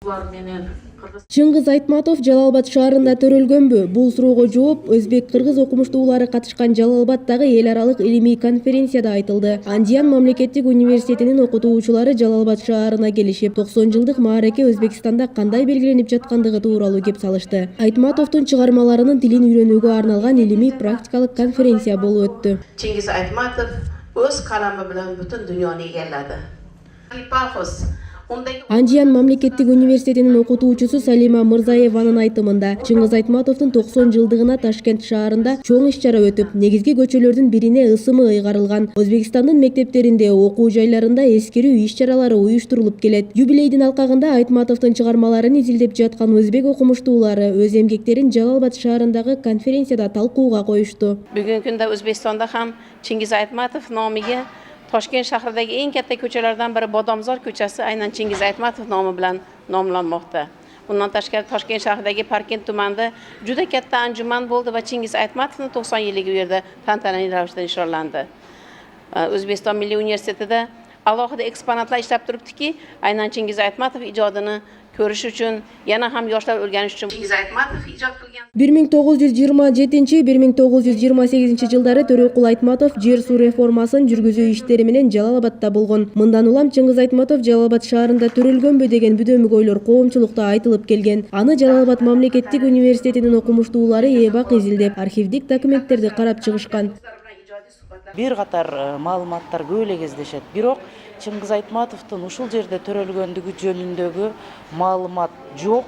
Чыңгыз Айтматов Жалал-Абад шаарында төрөлгөнбү? Бул суроого жооп өзбек-кыргыз окумуштуулары катышкан Жалал-Абаддагы эл аралык илимий конференцияда айтылды. Андиян мамлекеттик университетинин окутуучулары Жалал-Абад шаарына келишип, 90 жылдык маареке Өзбекстанда кандай белгиленип жаткандыгы тууралуу кеп салышты. Айтматовдун чыгармаларынын тилин үйрөнүүгө арналган илимий практикалык конференция болуп өттү. Чыңгыз Айтматов өз калами менен бүтүн дүйнөнү эгеледи. Андиян мамлекеттик университетинин окутуучусу Салима Мырзаеванын айтымында, Чыңгыз Айтматовдун 90 жылдыгына Ташкент шаарында чоң иш-чара өтүп, негизги көчөлөрдүн бирине ысымы ыйгарылган. Өзбекстандын мектептеринде, окуу жайларында эскерүү иш-чаралары уюштурулуп келет. Юбилейдин алкагында Айтматовдун чыгармаларын изилдеп жаткан өзбек окумуштуулары өз эмгектерин Жалал-Абад шаарындагы конференцияда талкууга коюшту. Бүгүнкү күндө Өзбекстанда ham Чыңгыз Айтматов номиga Toshkent shahridagi eng katta ko'chalardan biri Bodomzor ko'chasi aynan Chingiz Aytmatov nomi bilan nomlanmoqda. Bundan tashqari Toshkent shahridagi Parkent tumanida juda katta anjuman bo'ldi va Chingiz Aytmatovning 90 yilligi u yerda tantanali ravishda nishonlandi. O'zbekiston Milliy universitetida alohida eksponatlar ishlab turibdiki, aynan Chingiz Aytmatov ijodini ko'rish uchun, yana ham yoshlar o'rganish uchun Chingiz Aytmatov ijod qilgan 1927-1928 жылдары Төрөкул Айтматов жер суу реформасын жүргүзүү иштери менен Жалал-Абадта болгон. Мындан улам Чыңгыз Айтматов Жалал-Абад шаарында төрөлгөнбү деген бүдөмүк ойлор коомчулукта айтылып келген. Аны Жалал-Абад мамлекеттик университетинин окумуштуулары эбак изилдеп, архивдик документтерди карап чыгышкан. Бир катар маалыматтар көп эле кездешет. Бирок Чыңгыз Айтматовдун ушул жерде төрөлгөндүгү жөнүндөгү маалымат жок.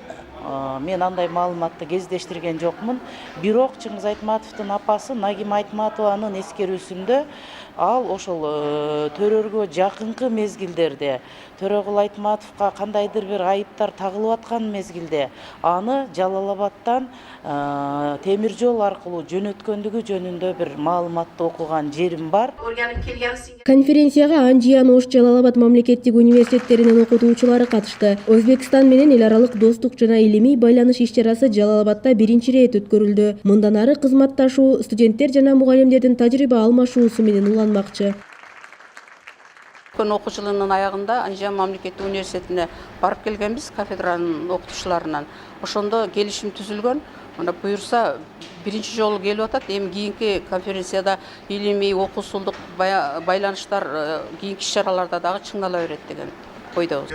Мен андай маалыматты кездештирген жокмун. Бирок Чыңгыз Айтматовдун апасы Нагим Айтматованын эскерүүсүндө ал ошол төрөргө жакынкы мезгилдерде Төрөгул Айтматовго кандайдыр бир айыптар тагылып аткан мезгилде аны Жалал-Абадтан темир жол аркылуу жөнөткөндүгү жөнүндө бир маалыматты окуган жерим бар. Конференцияга Анжиян, Ош, Жалал-Абад мамлекеттик университеттеринин окутуучулары катышты. Өзбекстан менен эл аралык достук жана илимий байланыш иш-чарасы Жалал-Абадта биринчи ирет өткөрүлдү. Мындан ары кызматташуу, студенттер жана мугалимдердин тажрыйба алмашуусу менен уланмакчы. Окуу жылынын аягында Анжиян мамлекеттик университетине барып келгенбиз кафедранын окутуучуларынан. Ошондо келишим түзүлгөн. Мына буюрса биринчи жолу келип атат. Эми кийинки конференцияда илимий окуусулдук байланыштар кийинки иш-чараларда дагы чыңдала берет деген ойдобуз.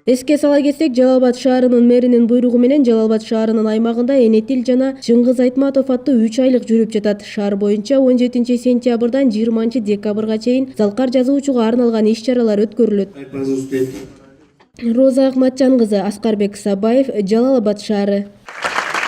Эске сала кетсек, Жалал-Абад шаарынын мэринин буйругу менен Жалал-Абад шаарынын аймагында Энетил жана Чыңгыз Айтматов аттуу 3 айлык жүрүп жатат. Шаар боюнча 17 сентябрдан 20 декабрга чейин залкар жазуучуга арналган иш-чаралар өткөрүлөт. Роза Акматжан кызы, Аскарбек Сабаев, Жалал-Абад шаары.